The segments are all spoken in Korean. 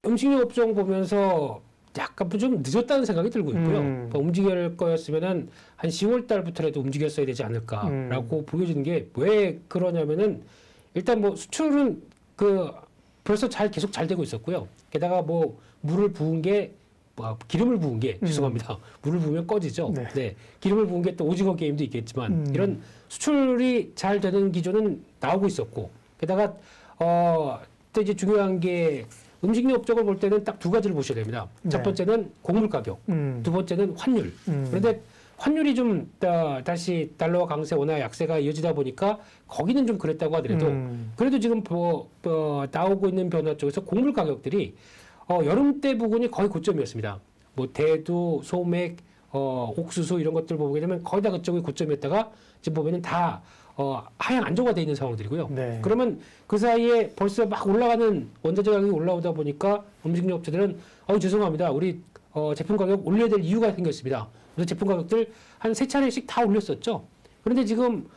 음식료 업종 보면서 약간 좀 늦었다는 생각이 들고 있고요. 움직일 거였으면은 한 10월 달부터라도 움직였어야 되지 않을까라고 보여지는 게 왜 그러냐면은 일단 뭐 수출은 벌써 계속 잘 되고 있었고요. 게다가 뭐 물을 부은 게 기름을 부은 게 죄송합니다. 물을 부으면 꺼지죠. 네. 네. 기름을 부은 게 또 오징어 게임도 있겠지만 이런 수출이 잘 되는 기조는 나오고 있었고 게다가 또 이제 중요한 게 음식료 업종을 볼 때는 딱 두 가지를 보셔야 됩니다. 네. 첫 번째는 곡물 가격, 두 번째는 환율. 그런데 환율이 좀 다시 달러와 강세 원화 약세가 이어지다 보니까 거기는 좀 그랬다고 하더라도 그래도 지금 나오고 있는 변화 쪽에서 곡물 가격들이 여름 때 부분이 거의 고점이었습니다. 뭐 대두, 소맥, 옥수수 이런 것들 보게 되면 거의 다 그쪽이 고점이었다가 지금 보면은 다 하향 안정화되어 있는 상황들이고요. 네. 그러면 그 사이에 벌써 막 올라가는 원자재 가격이 올라오다 보니까 음식료 업체들은 죄송합니다. 우리 제품 가격 올려야 될 이유가 생겼습니다. 그래서 제품 가격들 한 3차례씩 다 올렸었죠. 그런데 지금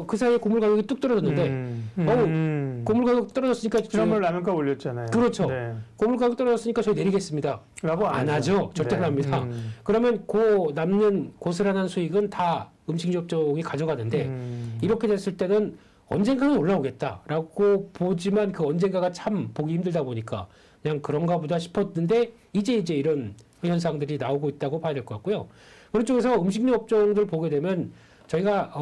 그 사이에 곡물 가격이 뚝 떨어졌는데 곡물 가격 떨어졌으니까 지난번 라면값 올렸잖아요. 그렇죠. 네. 곡물 가격 떨어졌으니까 저희 내리겠습니다. 라고 안 하죠. 절대로 안 합니다. 그러면 남는 고스란한 수익은 다 음식료 업종이 가져가는데 이렇게 됐을 때는 언젠가는 올라오겠다라고 보지만 그 언젠가가 참 보기 힘들다 보니까 그냥 그런가 보다 싶었는데 이제 이런 현상들이 나오고 있다고 봐야 될 것 같고요. 그런 쪽에서 음식료 업종들 보게 되면 저희가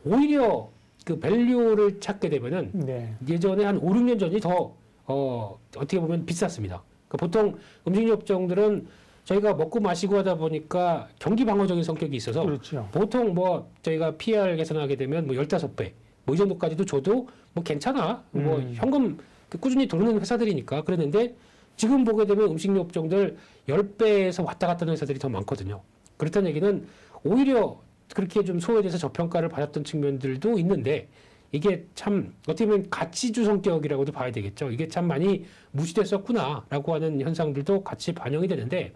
오히려 그 밸류를 찾게 되면은 네. 예전에 한 5, 6년 전이 더 어떻게 보면 비쌌습니다. 그러니까 보통 음식료 업종들은 저희가 먹고 마시고 하다 보니까 경기 방어적인 성격이 있어서 그렇죠. 보통 뭐 저희가 PR 계산하게 되면 뭐 15배 뭐 이 정도까지도 줘도 뭐 괜찮아. 뭐 현금 꾸준히 돌리는 회사들이니까 그랬는데 지금 보게 되면 음식료 업종들 10배에서 왔다 갔다 하는 회사들이 더 많거든요. 그렇다는 얘기는 오히려 그렇게 좀 소외돼서 저평가를 받았던 측면들도 있는데 이게 참 어떻게 보면 가치주 성격이라고도 봐야 되겠죠. 이게 참 많이 무시됐었구나라고 하는 현상들도 같이 반영이 되는데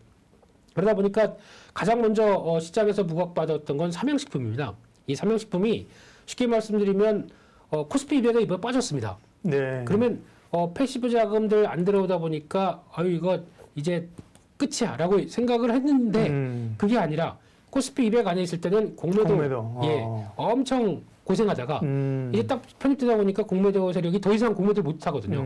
그러다 보니까 가장 먼저 시장에서 부각받았던 건 삼양식품입니다. 이 삼양식품이 쉽게 말씀드리면 코스피 200에 이번에 빠졌습니다. 네. 그러면 패시브 자금들 안 들어오다 보니까 이거 이제 끝이야 라고 생각을 했는데 그게 아니라 코스피 200 안에 있을 때는 공매도. 엄청 고생하다가 이제 딱 편입되다 보니까 공매도 세력이 더 이상 공매도를 못 하거든요.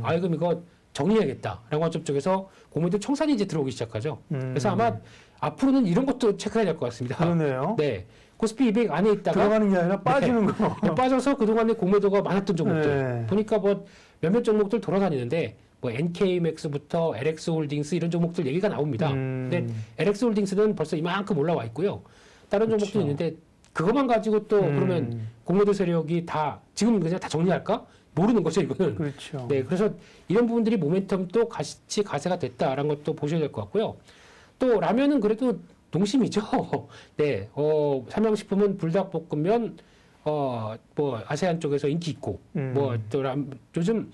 그럼 이거 정리해야겠다라고 한 쪽에서 공매도 청산이 이제 들어오기 시작하죠. 그래서 아마 앞으로는 이런 것도 체크해야 될 것 같습니다. 그러네요. 네. 코스피 200 안에 있다가 들어가는 게 아니라 빠지는 거. 빠져서 그동안에 공매도가 많았던 종목들. 네. 보니까 뭐 몇몇 종목들 돌아다니는데 뭐 NK맥스부터 LX홀딩스 이런 종목들 얘기가 나옵니다. 근데 LX홀딩스는 벌써 이만큼 올라와 있고요. 다른 그렇죠. 종목도 있는데 그것만 가지고 또 그러면 공매도 세력이 다 지금 그냥 다 정리할까? 모르는 거죠, 이거는. 그렇죠. 네, 그래서 이런 부분들이 모멘텀도 같이 가세가 됐다라는 것도 보셔야 될 것 같고요. 또 라면은 그래도 농심이죠. 네, 삼양식품은 불닭볶음면 뭐 아세안 쪽에서 인기 있고 뭐 또 요즘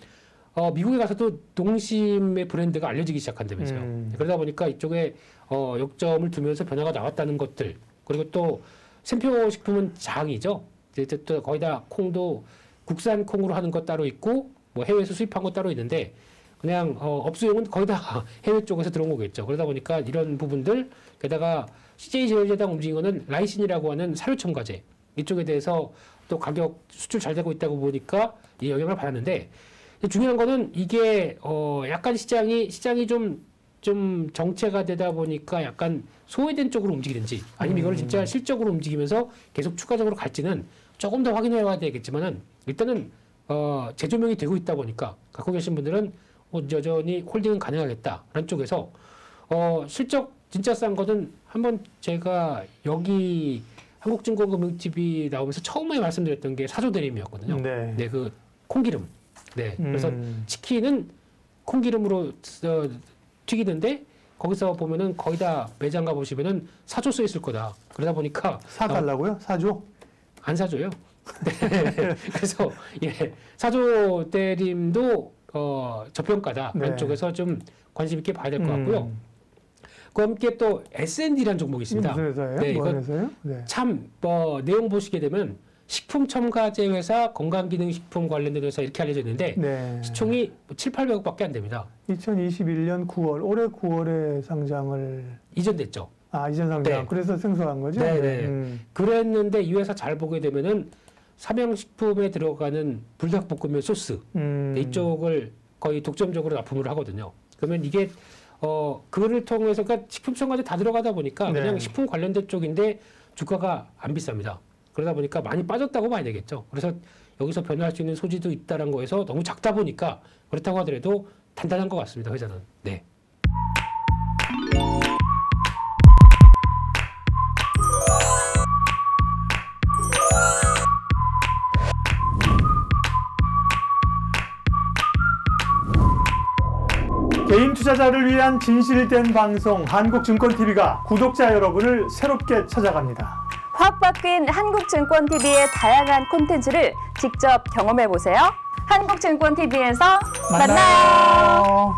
미국에 가서도 농심의 브랜드가 알려지기 시작한다면서요. 그러다 보니까 이쪽에 역점을 두면서 변화가 나왔다는 것들 그리고 또 샘표 식품은 장이죠. 이제 또 거의 다 콩도 국산 콩으로 하는 것 따로 있고 뭐 해외에서 수입한 것 따로 있는데 그냥 업수용은 거의 다 해외 쪽에서 들어온 거겠죠. 그러다 보니까 이런 부분들 게다가 CJ제일제당 움직인 거는 라이신이라고 하는 사료 첨가제 이쪽에 대해서 또 가격 수출 잘 되고 있다고 보니까 이 영향을 받았는데 중요한 거는 이게 약간 시장이 좀 정체가 되다 보니까 약간 소외된 쪽으로 움직이는지 아니면 이거를 진짜 실적으로 움직이면서 계속 추가적으로 갈지는 조금 더 확인해 봐야 되겠지만은 일단은 재조명이 되고 있다 보니까 갖고 계신 분들은 여전히 홀딩은 가능하겠다라는 쪽에서 실적 진짜 싼 거는 한번 제가 여기 한국증권금융TV 나오면서 처음에 말씀드렸던 게 사조대림이었거든요. 네. 네, 그 콩기름. 네, 그래서 치킨은 콩기름으로 튀기는데 거기서 보면은 거의 다 매장 가 보시면은 사조 써 있을 거다. 그러다 보니까 사달라고요? 사조? 안 사줘요. 네. 그래서 사조 대림도 저평가다. 네. 이런 쪽에서 좀 관심 있게 봐야 될 것 같고요. 그 함께 또 S&D라는 종목이 있습니다. 무슨 회사예요? 네, 뭐 이건 회사예요? 네. 참 내용 보시게 되면 식품 첨가제 회사, 건강기능식품 관련된 회사 이렇게 알려져 있는데 네. 시총이 7,800억밖에 안 됩니다. 2021년 9월, 올해 9월에 상장을 이전됐죠. 이전 상장. 네. 그래서 생소한 거죠? 네네. 그랬는데 이 회사 잘 보게 되면은 삼양식품에 들어가는 불닭볶음면 소스 이쪽을 거의 독점적으로 납품을 하거든요. 그러면 이게 그거를 통해서 그러니까 식품 첨가제 다 들어가다 보니까 네. 그냥 식품 관련된 쪽인데 주가가 안 비쌉니다. 그러다 보니까 많이 빠졌다고 봐야 되겠죠. 그래서 여기서 변화할 수 있는 소지도 있다는 거에서 너무 작다 보니까 그렇다고 하더라도 단단한 것 같습니다. 회사는. 네. 개인 투자자를 위한 진실된 방송 한국증권TV가 구독자 여러분을 새롭게 찾아갑니다. 확 바뀐 한국증권TV의 다양한 콘텐츠를 직접 경험해보세요. 한국증권TV에서 만나요.